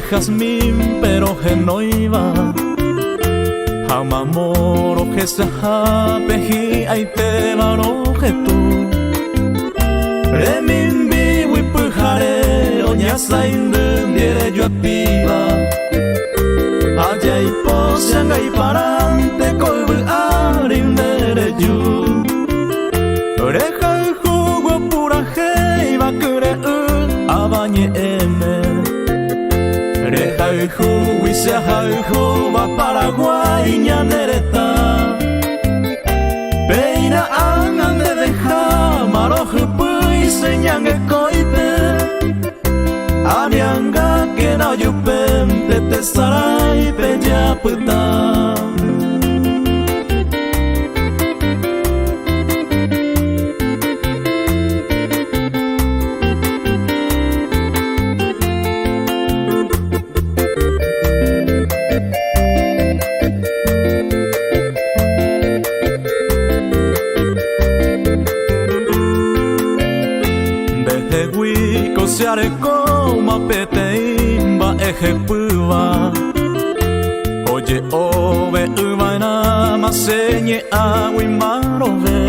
jazmín, pero que no iba. Hamamoro que se hapeji aite varo que tú. Remimbi wipujare oña saindun diere yo apiva. Allá y posanga y parante colbu arin mere yu. Oreja y jugo pura hei bakure abañe eme. Oreja y jugo y se jugo va Paraguay ñanereta. Peina angan de deja maroje pui señan e coite. Amianga que no yupen te sarai pe ya puta. Se arecó mapeteimba ejepuva. Oye ove uvaina maseñe agui marove.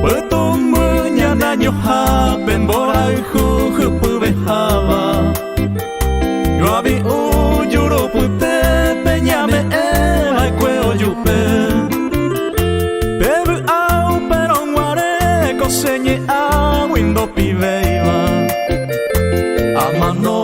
Pueto muña daño hapen borai jujupuve java. Yo avi uyuro pute peñame eva cueo yupe. Bebu au pero guare coseñe agui ndo piveiva. Amano